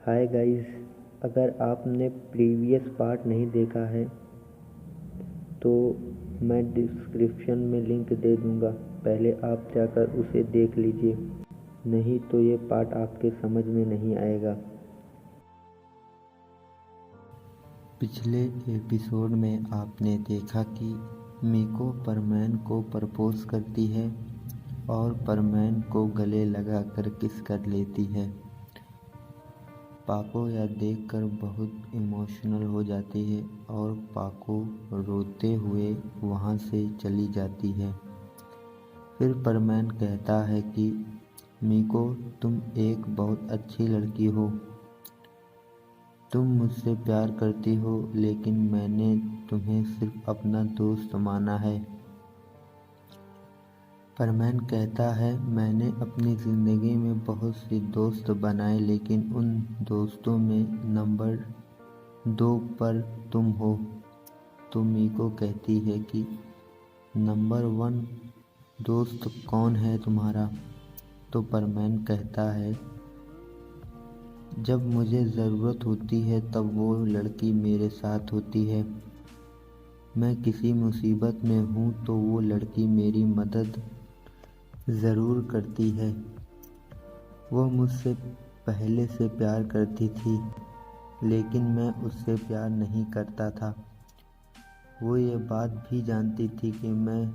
Hi guys, अगर आपने previous part नहीं देखा है तो मैं डिस्क्रिप्शन में लिंक दे दूँगा, पहले आप जाकर उसे देख लीजिए, नहीं तो ये पार्ट आपके समझ में नहीं आएगा। पिछले एपिसोड में आपने देखा कि मीको परमैन को प्रपोज करती है और परमैन को गले लगाकर किस कर लेती है। पाको यह देखकर बहुत इमोशनल हो जाती है और पाको रोते हुए वहाँ से चली जाती है। फिर परमैन कहता है कि मीको, तुम एक बहुत अच्छी लड़की हो, तुम मुझसे प्यार करती हो, लेकिन मैंने तुम्हें सिर्फ अपना दोस्त माना है। परमैन कहता है, मैंने अपनी ज़िंदगी में बहुत से दोस्त बनाए, लेकिन उन दोस्तों में नंबर 2 पर तुम हो। तो मीको कहती है कि नंबर 1 दोस्त कौन है तुम्हारा? तो परमैन कहता है, जब मुझे ज़रूरत होती है तब वो लड़की मेरे साथ होती है। मैं किसी मुसीबत में हूँ तो वो लड़की मेरी मदद ज़रूर करती है। वो मुझसे पहले से प्यार करती थी, लेकिन मैं उससे प्यार नहीं करता था। वो ये बात भी जानती थी कि मैं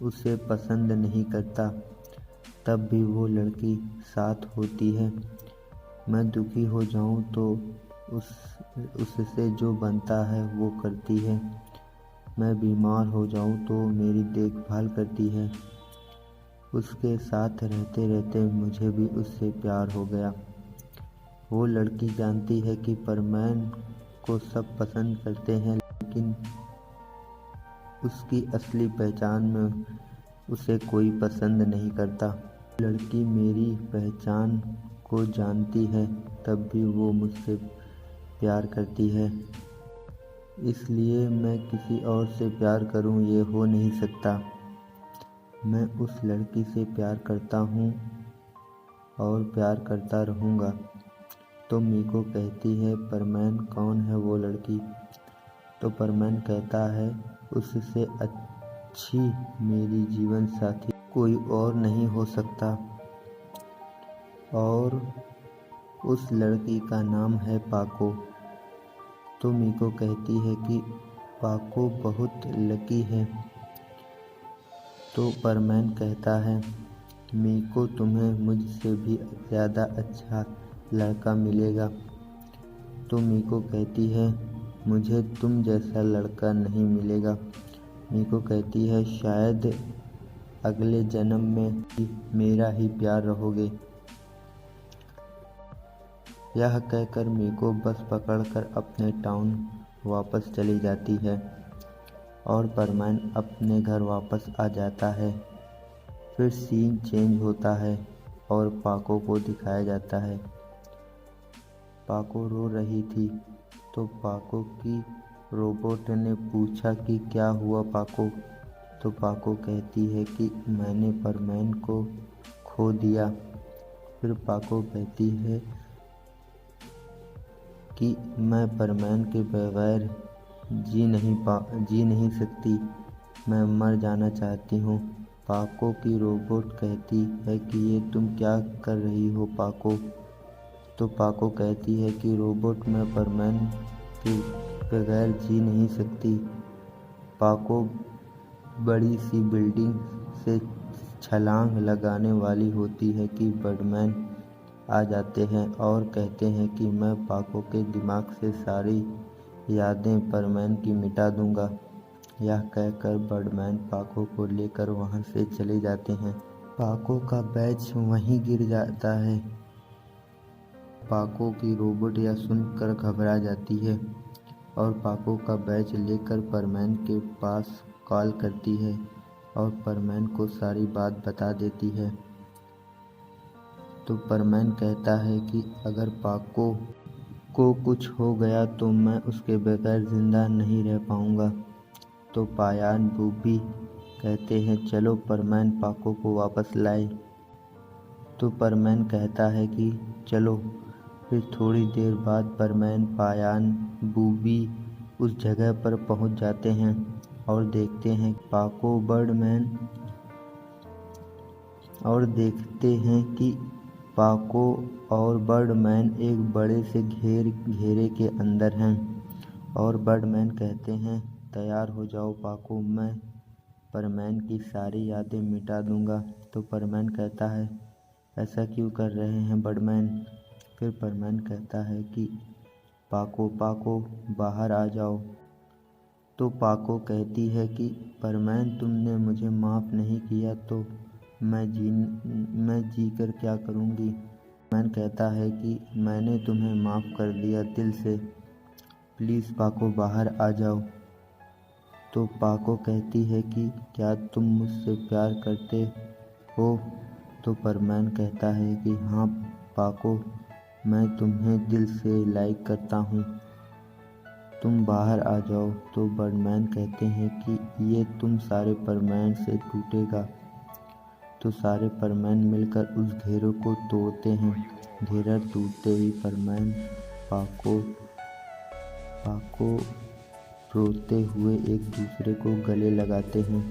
उसे पसंद नहीं करता, तब भी वो लड़की साथ होती है। मैं दुखी हो जाऊं तो उससे जो बनता है वो करती है। मैं बीमार हो जाऊं तो मेरी देखभाल करती है। उसके साथ रहते रहते मुझे भी उससे प्यार हो गया। वो लड़की जानती है कि परमैन को सब पसंद करते हैं, लेकिन उसकी असली पहचान में उसे कोई पसंद नहीं करता। लड़की मेरी पहचान को जानती है, तब भी वो मुझसे प्यार करती है। इसलिए मैं किसी और से प्यार करूं, ये हो नहीं सकता। मैं उस लड़की से प्यार करता हूँ और प्यार करता रहूँगा। तो मीको कहती है, परमैन कौन है वो लड़की? तो परमैन कहता है, उससे अच्छी मेरी जीवन साथी कोई और नहीं हो सकता, और उस लड़की का नाम है पाको। तो मीको कहती है कि पाको बहुत लकी है। तो परमैन कहता है, मीको, तुम्हें मुझसे भी ज़्यादा अच्छा लड़का मिलेगा। तो मीको कहती है, मुझे तुम जैसा लड़का नहीं मिलेगा। मीको कहती है, शायद अगले जन्म में भी मेरा ही प्यार रहोगे। यह कहकर मीको बस पकड़कर अपने टाउन वापस चली जाती है और परमैन अपने घर वापस आ जाता है। फिर सीन चेंज होता है और पाको को दिखाया जाता है। पाको रो रही थी, तो पाको की रोबोट ने पूछा कि क्या हुआ पाको? तो पाको कहती है कि मैंने परमैन को खो दिया। फिर पाको कहती है कि मैं परमैन के बगैर जी नहीं सकती, मैं मर जाना चाहती हूँ। पाको की रोबोट कहती है कि ये तुम क्या कर रही हो पाको? तो पाको कहती है कि रोबोट, मैं परमैन के बगैर जी नहीं सकती। पाको बड़ी सी बिल्डिंग से छलांग लगाने वाली होती है कि परमैन आ जाते हैं और कहते हैं कि मैं पाको के दिमाग से सारी यादें परमैन की मिटा दूंगा। यह कहकर बर्डमैन पाको को लेकर वहां से चले जाते हैं। पाको का बैच वहीं गिर जाता है। पाको की रोबोट यह सुनकर घबरा जाती है और पाको का बैच लेकर परमैन के पास कॉल करती है और परमैन को सारी बात बता देती है। तो परमैन कहता है कि अगर पाको को कुछ हो गया तो मैं उसके बगैर जिंदा नहीं रह पाऊंगा। तो पायान बूबी कहते हैं, चलो परमैन पाको को वापस लाए। तो परमैन कहता है कि चलो। फिर थोड़ी देर बाद परमैन पायान बूबी उस जगह पर पहुंच जाते हैं और देखते हैं कि पाको और बर्डमैन एक बड़े से घेरे के अंदर हैं। और बर्डमैन कहते हैं, तैयार हो जाओ पाको, मैं परमैन की सारी यादें मिटा दूंगा। तो परमैन कहता है, ऐसा क्यों कर रहे हैं बर्डमैन? फिर परमैन कहता है कि पाको बाहर आ जाओ। तो पाको कहती है कि परमैन, तुमने मुझे माफ़ नहीं किया तो मैं जी कर क्या करूँगी? परमैन कहता है कि मैंने तुम्हें माफ़ कर दिया दिल से, प्लीज़ पाको बाहर आ जाओ। तो पाको कहती है कि क्या तुम मुझसे प्यार करते हो? तो परमैन कहता है कि हाँ पाको, मैं तुम्हें दिल से लाइक करता हूँ, तुम बाहर आ जाओ। तो बर्डमैन कहते हैं कि ये तुम सारे परमैन से टूटेगा। तो सारे परमैन मिलकर उस घेरे को तोड़ते हैं। घेरा टूटते ही परमैन पाको रोते हुए एक दूसरे को गले लगाते हैं।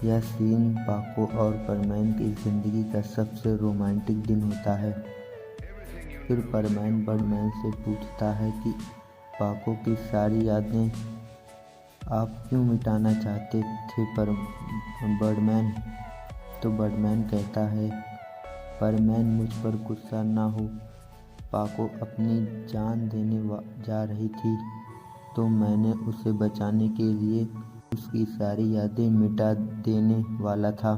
यह सीन पाको और परमैन की जिंदगी का सबसे रोमांटिक दिन होता है। फिर परमैन बर्डमैन से पूछता है कि पाको की सारी यादें आप क्यों मिटाना चाहते थे बर्डमैन? तो बर्डमैन कहता है, परमैन मुझ पर गुस्सा ना हो, पाको अपनी जान देने जा रही थी तो मैंने उसे बचाने के लिए उसकी सारी यादें मिटा देने वाला था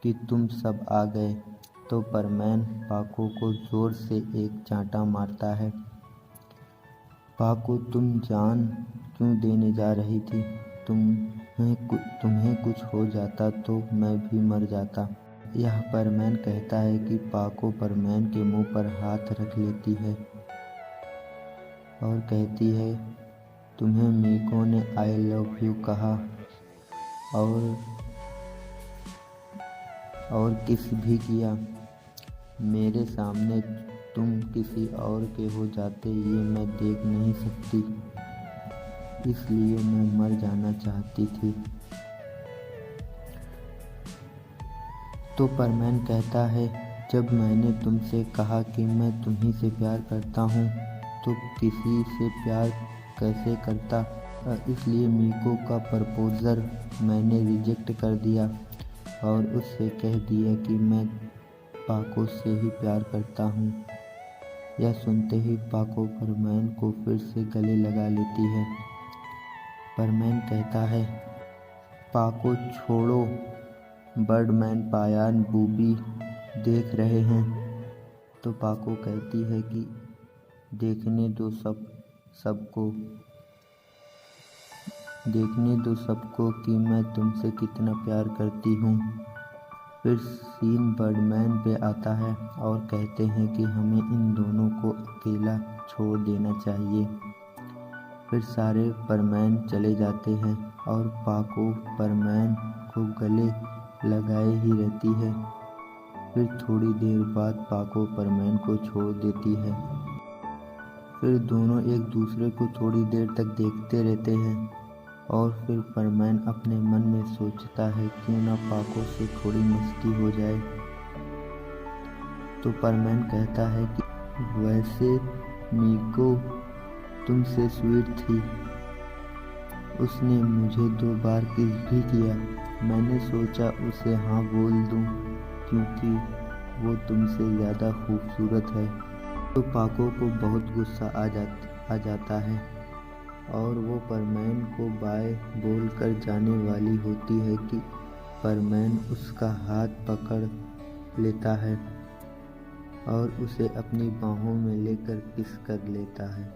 कि तुम सब आ गए। तो परमैन पाको को जोर से एक चांटा मारता है। पाको, तुम जान क्यों देने जा रही थी? तुम्हें कुछ हो जाता तो मैं भी मर जाता। यह परमैन कहता है कि पाको परमैन के मुंह पर हाथ रख लेती है और कहती है, तुम्हें मीको ने आई लव यू कहा और किस भी किया, मेरे सामने तुम किसी और के हो जाते ये मैं देख नहीं सकती, इसलिए मैं मर जाना चाहती थी। तो परमैन कहता है, जब मैंने तुमसे कहा कि मैं तुम्ही से प्यार करता हूँ तो किसी से प्यार कैसे करता, इसलिए मीको का प्रपोज़ल मैंने रिजेक्ट कर दिया और उससे कह दिया कि मैं पाको से ही प्यार करता हूँ। यह सुनते ही पाको परमैन को फिर से गले लगा लेती है। परमैन कहता है, पाको छोड़ो, बर्डमैन पायान बूबी देख रहे हैं। तो पाको कहती है कि देखने दो सबको कि मैं तुमसे कितना प्यार करती हूँ। फिर सीन बर्डमैन पे आता है और कहते हैं कि हमें इन दोनों को अकेला छोड़ देना चाहिए। फिर सारे परमैन चले जाते हैं और पाको परमैन को गले लगाए ही रहती है। फिर थोड़ी देर बाद पाको परमैन को छोड़ देती है। फिर दोनों एक दूसरे को थोड़ी देर तक देखते रहते हैं और फिर परमैन अपने मन में सोचता है क्यों ना पाको से थोड़ी मस्ती हो जाए। तो परमैन कहता है कि वैसे मीको तुमसे स्वीट थी, उसने मुझे 2 बार किस भी किया, मैंने सोचा उसे हाँ बोल दूं क्योंकि वो तुमसे ज़्यादा खूबसूरत है। तो पाको को बहुत गुस्सा आ जाता है और वो परमैन को बाय बोल कर जाने वाली होती है कि परमैन उसका हाथ पकड़ लेता है और उसे अपनी बाहों में लेकर किस कर लेता है।